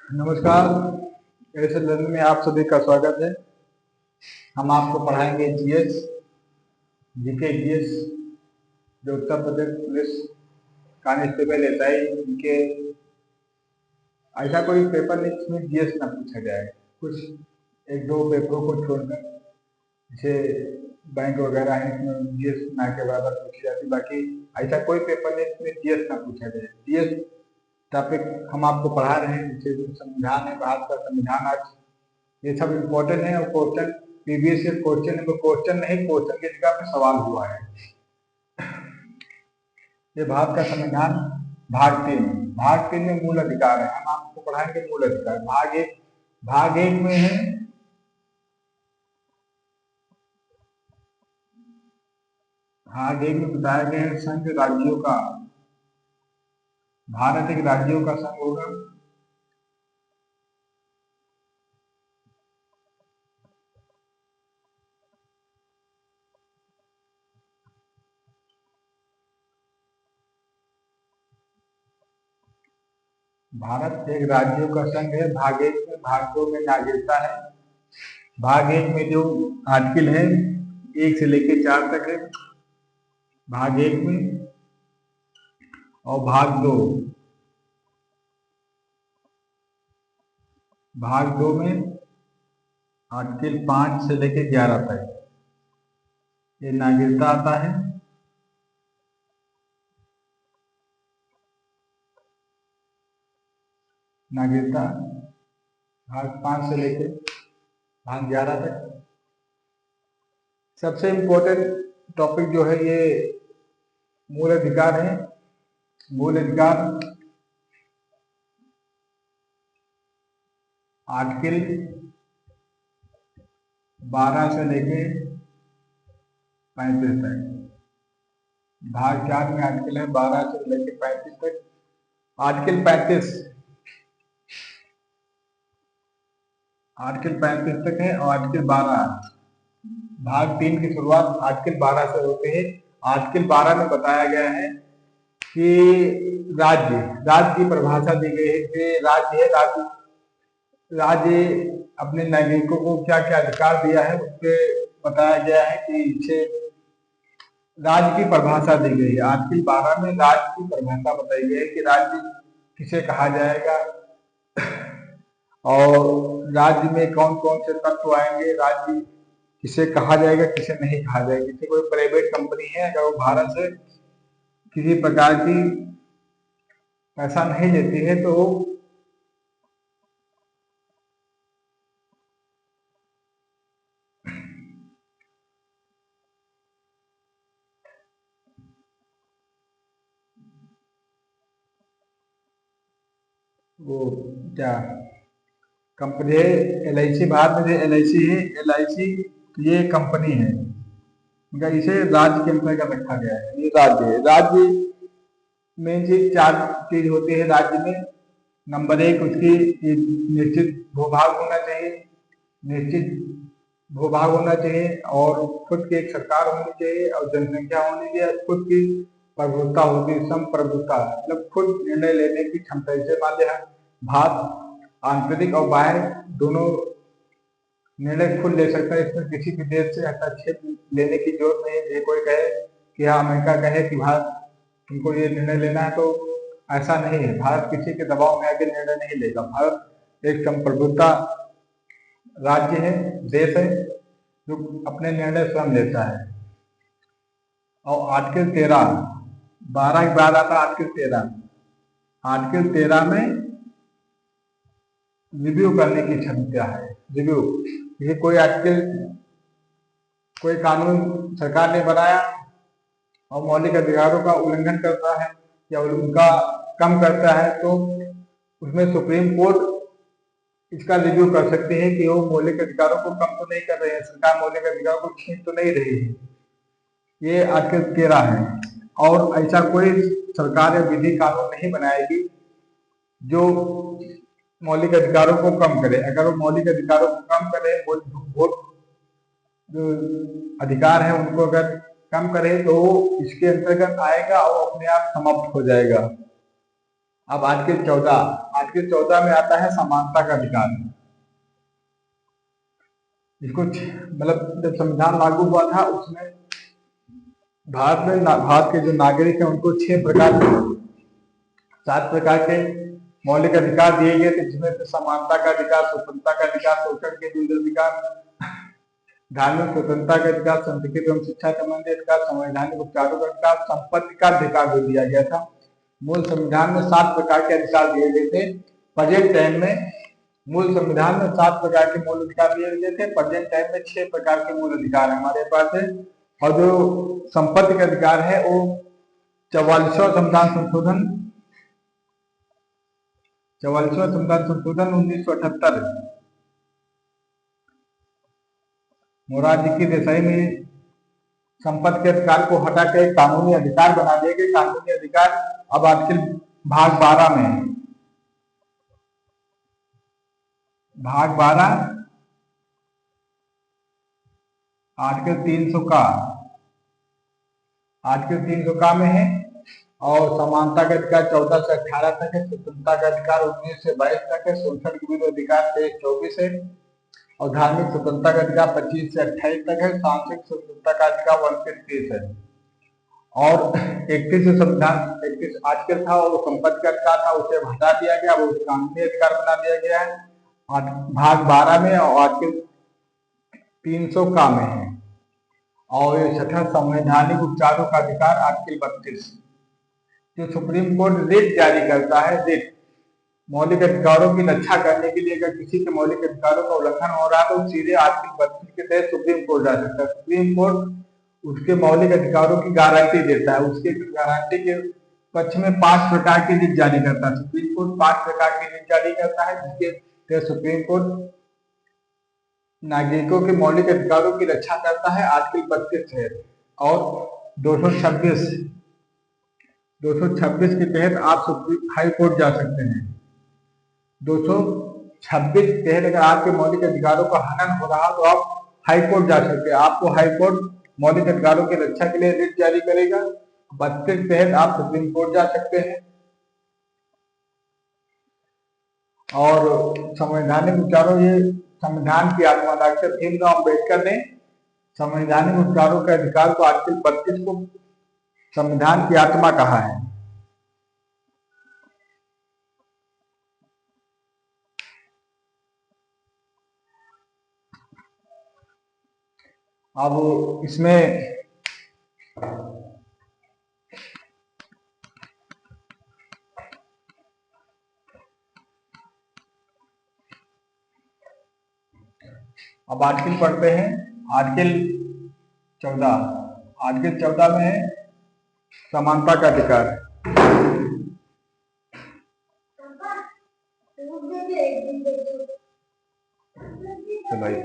नमस्कार। ऐसे लर्निंग में आप सभी का स्वागत है। हम आपको पढ़ाएंगे जीएस, जीके, जीएस जो Uttar Pradesh police constable SI इनके ऐसा कोई पेपर नहीं जिसमें जीएस ना पूछा जाए। कुछ एक दो पेपरों को छोड़कर जैसे बैंक वगैरह है इसमें जीएस ना के बराबर पूछी जाती, बाकी ऐसा कोई पेपर नहीं जिसमें जीएस ना पूछा जाए। जीएस टॉपिक हम आपको पढ़ा रहे हैं, जैसे जो संविधान है, भारत का संविधान आज ये सब इम्पोर्टेंट है। और क्वेश्चन प्रीवियस ईयर क्वेश्चन में क्वेश्चन नहीं, क्वेश्चन की जगह पे सवाल हुआ है। ये भारत का संविधान भाग 3 में मूल अधिकार है। हम आपको पढ़ाएंगे मूल अधिकार। भाग 1 में है भाग 1 में बताया गया है संघ राज्यों का, भारत एक राज्यों का संघ होगा। भारत एक राज्यों का संघ है। भाग 1 में, भाग 2 में नागरिकता है। भाग 1 में जो आर्टिकल है 1 से लेकर 4 तक है भाग 1 में। और भाग 2 में आर्टिकल 5 से लेकर 11 तक ये नागरिकता आता है। नागरिकता भाग 5 से लेकर भाग 11 तक। सबसे इम्पोर्टेंट टॉपिक जो है ये मूल अधिकार है। मूल अधिकार आर्टिकल 12 से लेके 35 तक। भाग 4 में आर्टिकल है 12 से लेके 35 तक। आर्टिकल 35 तक है और आर्टिकल 12 भाग 3 की शुरुआत आर्टिकल 12 से होते हैं। आर्टिकल 12 में बताया गया है कि राज्य की परिभाषा दी गई है कि राज्य अपने नागरिकों को क्या क्या अधिकार दिया है उस पर बताया गया है कि इसे राज्य की परिभाषा दी गई है। आर्टिकल 12 में राज्य की परिभाषा बताई गई है कि राज्य किसे कहा जाएगा और राज्य में कौन कौन से तत्व आएंगे, राज्य किसे कहा जाएगा किसे नहीं कहा जाएगा। जैसे कोई प्राइवेट कंपनी है, अगर वो भारत से किसी प्रकार की पैसा नहीं लेती है तो वो क्या कंपनी है LIC, भारत में जो LIC है, LIC ये कंपनी है, मगर इसे राज्य के अंतर्गत रखा गया है। ये राज्य में जी 4 चीज होती है राज्य में। नंबर 1 उसकी निश्चित भूभाग होना चाहिए, निश्चित भूभाग होना चाहिए और खुद की एक सरकार होनी चाहिए और जनसंख्या होनी चाहिए। खुद की प्रभुता होती है, संप्रभुता, मतलब खुद निर्णय लेने की क्षमता। इसे मान लिया भारत आंतरिक और बाह्य दोनों निर्णय खुद ले सकता है। इसमें किसी भी देश से हस्तक्षेप लेने की जरूरत नहीं है। कोई कहे कि हाँ, अमेरिका कहे कि भारत उनको ये निर्णय लेना है, तो ऐसा नहीं है। भारत किसी के दबाव में आके निर्णय नहीं लेगा। भारत एक संप्रभुता राज्य है, देश है जो अपने निर्णय स्वयं लेता है। और आर्टिकल 13, 12 के बाद आता आर्टिकल 13। आर्टिकल 13 में रिव्यू करने की क्षमता है। रिव्यू, ये कोई आर्टिकल, कोई कानून सरकार ने बनाया और मौलिक अधिकारों का उल्लंघन करता है या उनका कम करता है, तो उसमें सुप्रीम कोर्ट इसका रिव्यू कर सकते हैं कि वो मौलिक अधिकारों को कम तो नहीं कर रहे हैं, सरकार मौलिक अधिकारों को छीन तो नहीं रही है। ये आर्टिकल 13 है। और ऐसा कोई सरकार या विधि कानून नहीं बनाएगी जो मौलिक अधिकारों को कम करे। अगर वो मौलिक अधिकारों को कम करे, वोट जो अधिकार है उनको अगर कम करे, तो इसके अंतर्गत आएगा और अपने आप समाप्त हो जाएगा। अब आर्टिकल 14 में आता है समानता का अधिकार। इसको मतलब जब संविधान लागू हुआ था उसमें भारत के जो नागरिक हैं उनको 7 प्रकार के मौलिक अधिकार दिए गए थे, जिसमें से समानता का अधिकार, स्वतंत्रता का अधिकार, शोषण के विरुद्ध अधिकार, धार्मिक स्वतंत्रता का अधिकार, संस्कृति एवं शिक्षा संबंधी अधिकार, संवैधानिक उपचारों का अधिकार, संपत्ति का अधिकार भी दिया गया था। मूल संविधान में 7 प्रकार के अधिकार दिए गए थे। प्रेजेंट टाइम में मूल संविधान में 7 प्रकार के मूल अधिकार दिए गए थे। प्रेजेंट टाइम में 6 प्रकार के मूल अधिकार हमारे पास है। और जो संपत्ति का अधिकार है वो 44वां संविधान संशोधन 1978 मोरारजी की देसाई में संपत्ति के अधिकार को हटा के कानूनी अधिकार बना दिए गए। कानूनी अधिकार अब आर्टिकल भाग 12 में है। भाग 12 आर्टिकल 300 का में है। और समानता का अधिकार 14 से 18 तक है। स्वतंत्रता का अधिकार 19 से 22 तक है। शोषण के विरुद्ध अधिकार 23-24 है। और धार्मिक स्वतंत्रता का अधिकार 25 से 28 तक है। सांस्कृतिक स्वतंत्रता का अधिकार 1 से 30 है। और 31 संविधान आर्टिकल था और संपत्ति का अधिकार था, उसे हटा दिया गया, वो कानूनी अधिकार बना दिया गया है भाग 12 में। और आर्टिकल 300 का में है। और ये छठा संवैधानिक उपचारों का अधिकार आर्टिकल 32, जो सुप्रीम कोर्ट रिट जारी करता है। रिट मौलिक अधिकारों की रक्षा करने के लिए अगर किसी के मौलिक अधिकारों का उल्लंघन हो रहा है तो सीधे आर्टिकल 32 के तहत सुप्रीम कोर्ट जा सकता है। सुप्रीम कोर्ट उसके मौलिक अधिकारों की गारंटी देता है। उसके गारंटी के पक्ष में 5 प्रकार की रिट जारी करता है। सुप्रीम कोर्ट 5 प्रकार की रिट जारी करता है, जिसके तहत सुप्रीम कोर्ट नागरिकों के मौलिक अधिकारों की रक्षा करता है आर्टिकल 32 है। और 226 के तहत आप हाई कोर्ट जा सकते हैं। 226 के तहत अगर आपके मौलिक अधिकारों का हनन हो रहा तो आप हाई कोर्ट जा सकते हैं। आपको हाई कोर्ट मौलिक अधिकारों की रक्षा के लिए रिट जारी करेगा। 32 के तहत आप सुप्रीम कोर्ट जा सकते हैं। और संवैधानिक उपचारों, ये संविधान की आत्मा डॉक्टर भीमराव अम्बेडकर ने संवैधानिक उपचारों के अधिकार को आर्टिकल 32 को संविधान की आत्मा कहा है। अब इसमें अब आर्टिकल पढ़ते हैं। आर्टिकल 14 में है समानता का अधिकार। तो भाई